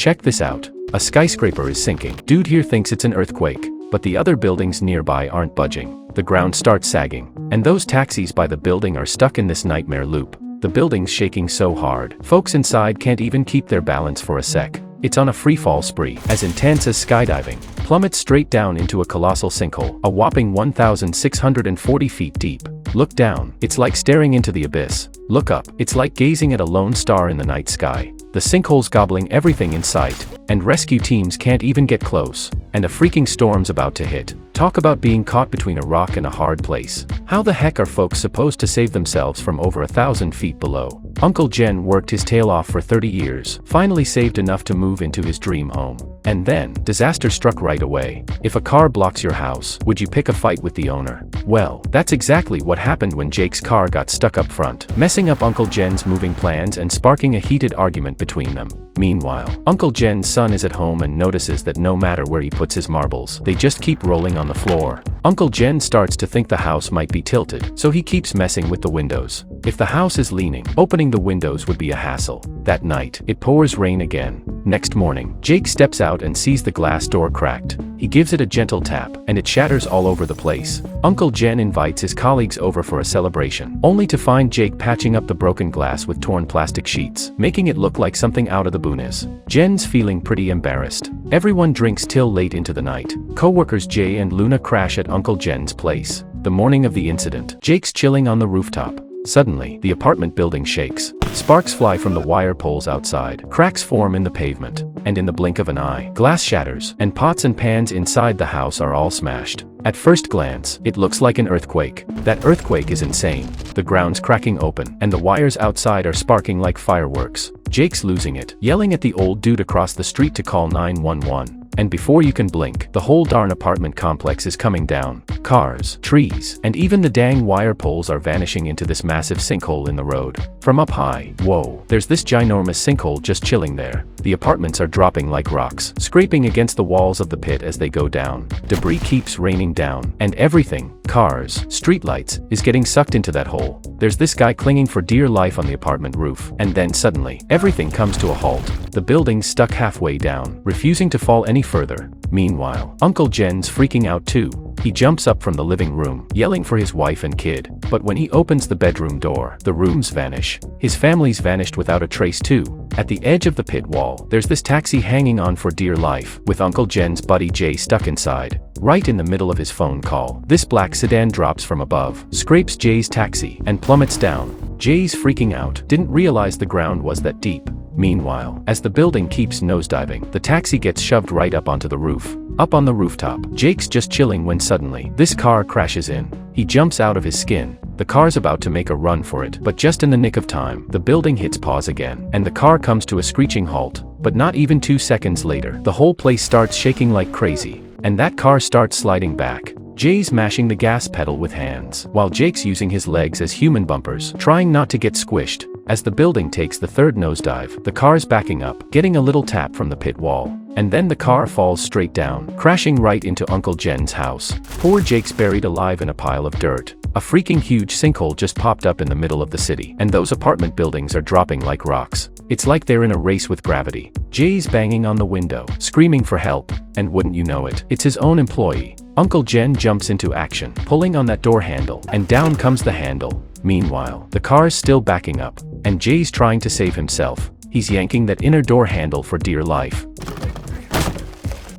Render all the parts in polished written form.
Check this out. A skyscraper is sinking. Dude here thinks it's an earthquake, but the other buildings nearby aren't budging. The ground starts sagging, and those taxis by the building are stuck in this nightmare loop. The building's shaking so hard, folks inside can't even keep their balance for a sec. It's on a free-fall spree, as intense as skydiving. Plummets straight down into a colossal sinkhole, a whopping 1,640 feet deep. Look down, it's like staring into the abyss. Look up, it's like gazing at a lone star in the night sky. The sinkhole's gobbling everything in sight, and rescue teams can't even get close. And a freaking storm's about to hit. Talk about being caught between a rock and a hard place. How the heck are folks supposed to save themselves from over 1,000 feet below? Uncle Jen worked his tail off for 30 years, finally saved enough to move into his dream home. And then, disaster struck right away. If a car blocks your house, would you pick a fight with the owner? Well, that's exactly what happened when Jake's car got stuck up front, messing up Uncle Jen's moving plans and sparking a heated argument between them. Meanwhile, Uncle Jen's son is at home and notices that no matter where he puts his marbles, they just keep rolling on the floor. Uncle Jen starts to think the house might be tilted, so he keeps messing with the windows. If the house is leaning, opening the windows would be a hassle. That night, it pours rain again. Next morning, Jake steps out and sees the glass door cracked. He gives it a gentle tap, and it shatters all over the place. Uncle Jen invites his colleagues over for a celebration, only to find Jake patching up the broken glass with torn plastic sheets, making it look like something out of the Boonies. Jen's feeling pretty embarrassed. Everyone drinks till late into the night. Co-workers Jay and Luna crash at Uncle Jen's place. The morning of the incident, Jake's chilling on the rooftop. Suddenly, the apartment building shakes. Sparks fly from the wire poles outside. Cracks form in the pavement. And in the blink of an eye, glass shatters, and pots and pans inside the house are all smashed. At first glance, it looks like an earthquake. That earthquake is insane. The ground's cracking open, and the wires outside are sparking like fireworks. Jake's losing it, yelling at the old dude across the street to call 911. And before you can blink, the whole darn apartment complex is coming down. Cars, trees, and even the dang wire poles are vanishing into this massive sinkhole in the road. From up high, whoa, there's this ginormous sinkhole just chilling there. The apartments are dropping like rocks, scraping against the walls of the pit as they go down. Debris keeps raining down, and everything, cars, streetlights, is getting sucked into that hole. There's this guy clinging for dear life on the apartment roof, and then suddenly, everything comes to a halt. The building's stuck halfway down, refusing to fall any further. Meanwhile, Uncle Jen's freaking out too. He jumps up from the living room, yelling for his wife and kid. But when he opens the bedroom door, the rooms vanish. His family's vanished without a trace too. At the edge of the pit wall, there's this taxi hanging on for dear life, with Uncle Jen's buddy Jay stuck inside. Right in the middle of his phone call, this black sedan drops from above, scrapes Jay's taxi, and plummets down. Jay's freaking out, didn't realize the ground was that deep. Meanwhile, as the building keeps nosediving, the taxi gets shoved right up onto the roof. Up on the rooftop, Jake's just chilling when suddenly, this car crashes in. He jumps out of his skin. The car's about to make a run for it, but just in the nick of time, the building hits pause again, and the car comes to a screeching halt. But not even 2 seconds later, the whole place starts shaking like crazy, and that car starts sliding back. Jay's mashing the gas pedal with hands, while Jake's using his legs as human bumpers, trying not to get squished. As the building takes the third nosedive, the car's backing up, getting a little tap from the pit wall. And then the car falls straight down, crashing right into Uncle Jen's house. Poor Jake's buried alive in a pile of dirt. A freaking huge sinkhole just popped up in the middle of the city, and those apartment buildings are dropping like rocks. It's like they're in a race with gravity. Jay's banging on the window, screaming for help, and wouldn't you know it, it's his own employee. Uncle Jen jumps into action, pulling on that door handle, and down comes the handle. Meanwhile, the car's still backing up, and Jay's trying to save himself. He's yanking that inner door handle for dear life.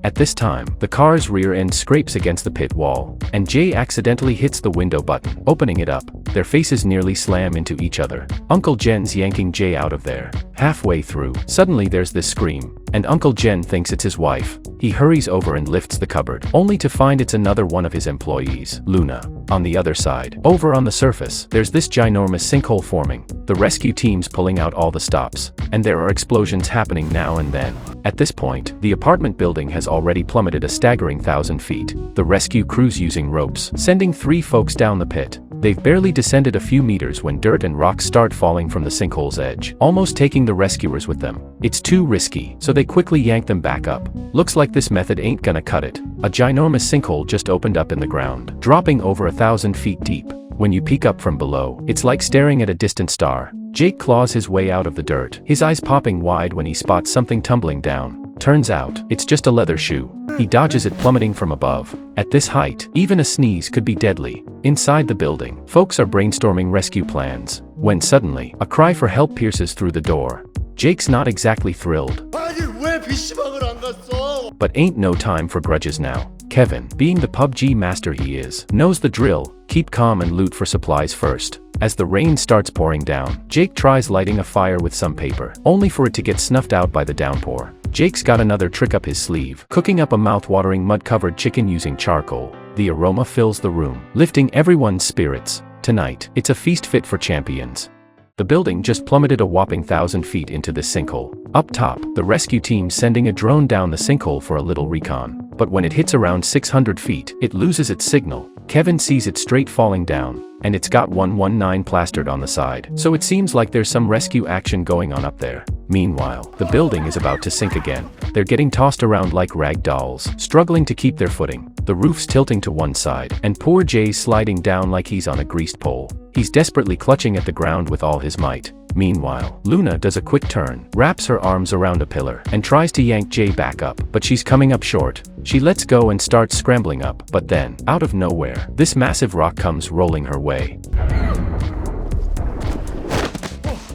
At this time, the car's rear end scrapes against the pit wall, and Jay accidentally hits the window button, opening it up. Their faces nearly slam into each other. Uncle Jen's yanking Jay out of there. Halfway through, suddenly there's this scream, and Uncle Jen thinks it's his wife. He hurries over and lifts the cupboard, only to find it's another one of his employees, Luna. On the other side, over on the surface, there's this ginormous sinkhole forming. The rescue team's pulling out all the stops, and there are explosions happening now and then. At this point, the apartment building has already plummeted a staggering 1,000 feet. The rescue crew's using ropes, sending 3 folks down the pit. They've barely descended a few meters when dirt and rocks start falling from the sinkhole's edge, almost taking the rescuers with them. It's too risky, so they quickly yank them back up. Looks like this method ain't gonna cut it. A ginormous sinkhole just opened up in the ground, dropping over 1,000 feet deep. When you peek up from below, it's like staring at a distant star. Jake claws his way out of the dirt, his eyes popping wide when he spots something tumbling down. Turns out, it's just a leather shoe. He dodges it plummeting from above. At this height, even a sneeze could be deadly. Inside the building, folks are brainstorming rescue plans, when suddenly, a cry for help pierces through the door. Jake's not exactly thrilled. But ain't no time for grudges now. Kevin, being the PUBG master he is, knows the drill: keep calm and loot for supplies first. As the rain starts pouring down, Jake tries lighting a fire with some paper, only for it to get snuffed out by the downpour. Jake's got another trick up his sleeve, cooking up a mouth-watering mud-covered chicken using charcoal. The aroma fills the room, lifting everyone's spirits. Tonight, it's a feast fit for champions. The building just plummeted a whopping 1,000 feet into this sinkhole. Up top, the rescue team's sending a drone down the sinkhole for a little recon. But when it hits around 600 feet, it loses its signal. Kevin sees it straight falling down, and it's got 119 plastered on the side. So it seems like there's some rescue action going on up there. Meanwhile, the building is about to sink again. They're getting tossed around like rag dolls, struggling to keep their footing. The roof's tilting to one side, and poor Jay's sliding down like he's on a greased pole. He's desperately clutching at the ground with all his might. Meanwhile, Luna does a quick turn, wraps her arms around a pillar, and tries to yank Jay back up, but she's coming up short. She lets go and starts scrambling up, but then, out of nowhere, this massive rock comes rolling her way.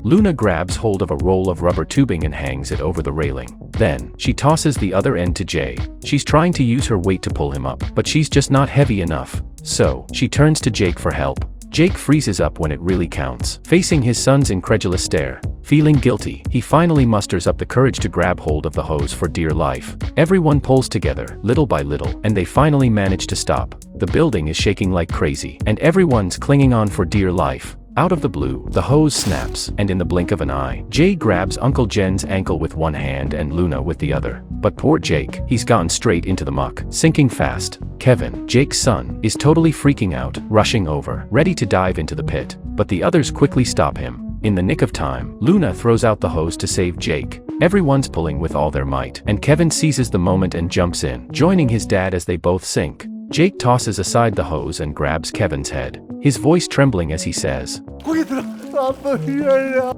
Luna grabs hold of a roll of rubber tubing and hangs it over the railing. Then, she tosses the other end to Jay. She's trying to use her weight to pull him up, but she's just not heavy enough. So, she turns to Jake for help. Jake freezes up when it really counts, facing his son's incredulous stare. Feeling guilty, he finally musters up the courage to grab hold of the hose for dear life. Everyone pulls together, little by little, and they finally manage to stop. The building is shaking like crazy, and everyone's clinging on for dear life. Out of the blue, the hose snaps, and in the blink of an eye, Jay grabs Uncle Jen's ankle with one hand and Luna with the other. But poor Jake, he's gone straight into the muck, sinking fast. Kevin, Jake's son, is totally freaking out, rushing over, ready to dive into the pit. But the others quickly stop him. In the nick of time, Luna throws out the hose to save Jake. Everyone's pulling with all their might, and Kevin seizes the moment and jumps in, joining his dad as they both sink. Jake tosses aside the hose and grabs Kevin's head, his voice trembling as he says,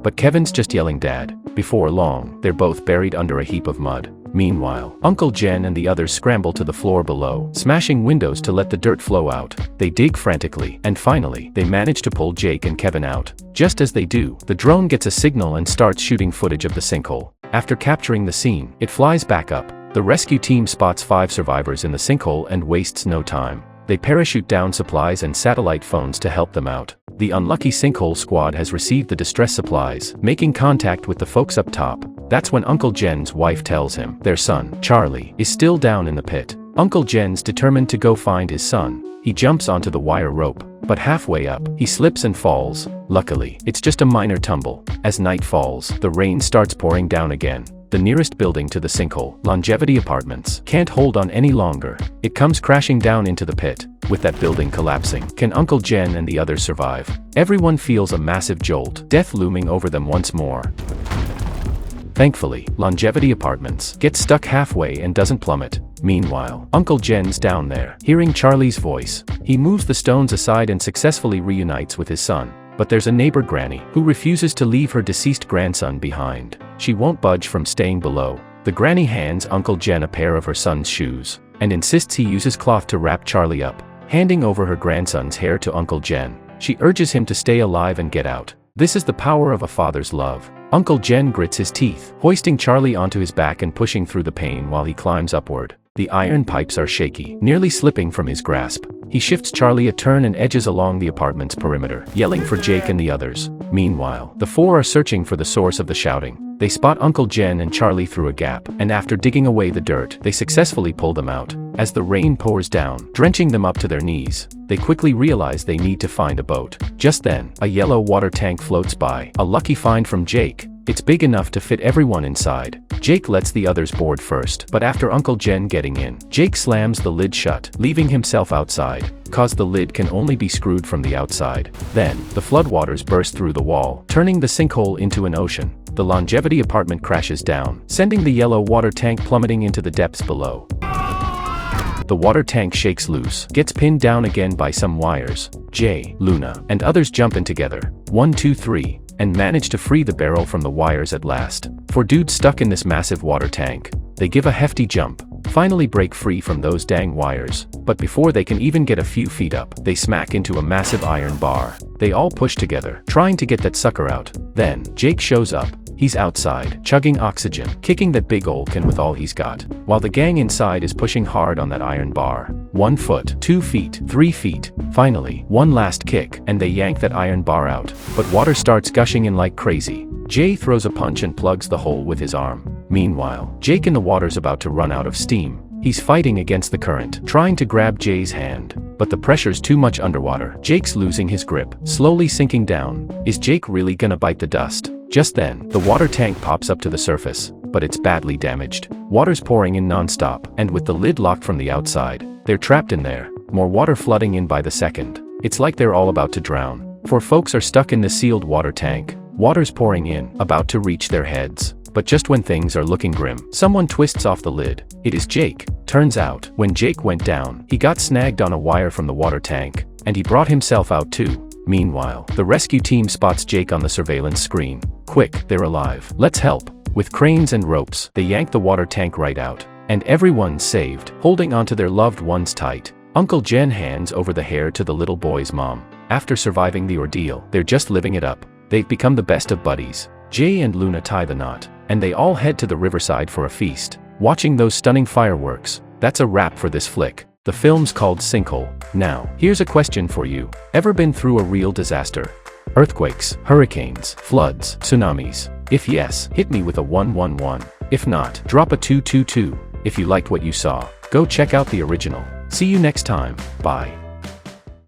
but Kevin's just yelling Dad. Before long, they're both buried under a heap of mud. Meanwhile, Uncle Jen and the others scramble to the floor below, smashing windows to let the dirt flow out. They dig frantically, and finally, they manage to pull Jake and Kevin out. Just as they do, the drone gets a signal and starts shooting footage of the sinkhole. After capturing the scene, it flies back up. The rescue team spots 5 survivors in the sinkhole and wastes no time. They parachute down supplies and satellite phones to help them out. The unlucky sinkhole squad has received the distress supplies, making contact with the folks up top. That's when Uncle Jen's wife tells him their son, Charlie, is still down in the pit. Uncle Jen's determined to go find his son. He jumps onto the wire rope, but halfway up, he slips and falls. Luckily, it's just a minor tumble. As night falls, the rain starts pouring down again. The nearest building to the sinkhole, Longevity Apartments, can't hold on any longer. It comes crashing down into the pit. With that building collapsing, can Uncle Jen and the others survive? Everyone feels a massive jolt, death looming over them once more. Thankfully, Longevity Apartments gets stuck halfway and doesn't plummet. Meanwhile, Uncle Jen's down there, hearing Charlie's voice. He moves the stones aside and successfully reunites with his son. But there's a neighbor granny who refuses to leave her deceased grandson behind. She won't budge from staying below. The granny hands Uncle Jen a pair of her son's shoes, and insists he uses cloth to wrap Charlie up. Handing over her grandson's hair to Uncle Jen, she urges him to stay alive and get out. This is the power of a father's love. Uncle Jen grits his teeth, hoisting Charlie onto his back and pushing through the pain while he climbs upward. The iron pipes are shaky, nearly slipping from his grasp. He shifts Charlie a turn and edges along the apartment's perimeter, yelling for Jake and the others. Meanwhile, the 4 are searching for the source of the shouting. They spot Uncle Jen and Charlie through a gap, and after digging away the dirt, they successfully pull them out. As the rain pours down, drenching them up to their knees, they quickly realize they need to find a boat. Just then, a yellow water tank floats by, a lucky find from Jake. It's big enough to fit everyone inside. Jake lets the others board first, but after Uncle Jen getting in, Jake slams the lid shut, leaving himself outside, cause the lid can only be screwed from the outside. Then, the floodwaters burst through the wall, turning the sinkhole into an ocean. The Longevity apartment crashes down, sending the yellow water tank plummeting into the depths below. the water tank shakes loose, gets pinned down again by some wires. Jay, Luna, and others jump in together, 1, 2, 3, and manage to free the barrel from the wires at last. For dudes stuck in this massive water tank, they give a hefty jump, finally break free from those dang wires, but before they can even get a few feet up, they smack into a massive iron bar. They all push together, trying to get that sucker out. Then, Jake shows up. He's outside, chugging oxygen, kicking that big ol' can with all he's got, while the gang inside is pushing hard on that iron bar. 1 foot, 2 feet, 3 feet, finally, one last kick, and they yank that iron bar out. But water starts gushing in like crazy. Jay throws a punch and plugs the hole with his arm. Meanwhile, Jake in the water's about to run out of steam. He's fighting against the current, trying to grab Jay's hand, but the pressure's too much underwater. Jake's losing his grip, slowly sinking down. Is Jake really gonna bite the dust? Just then, the water tank pops up to the surface, but it's badly damaged. Water's pouring in non-stop, and with the lid locked from the outside, they're trapped in there, more water flooding in by the second. It's like they're all about to drown. For folks are stuck in the sealed water tank. Water's pouring in, about to reach their heads. But just when things are looking grim, someone twists off the lid. It is Jake. Turns out, when Jake went down, he got snagged on a wire from the water tank, and he brought himself out too. Meanwhile, the rescue team spots Jake on the surveillance screen. Quick, they're alive. Let's help. With cranes and ropes, they yank the water tank right out. And everyone's saved, holding onto their loved ones tight. Uncle Jen hands over the hair to the little boy's mom. After surviving the ordeal, they're just living it up. They've become the best of buddies. Jay and Luna tie the knot, and they all head to the riverside for a feast. Watching those stunning fireworks, that's a wrap for this flick. The film's called Sinkhole. Now, here's a question for you. Ever been through a real disaster? Earthquakes, hurricanes, floods, tsunamis? If yes, hit me with a 111. If not, drop a 222. If you liked what you saw, go check out the original. See you next time. Bye.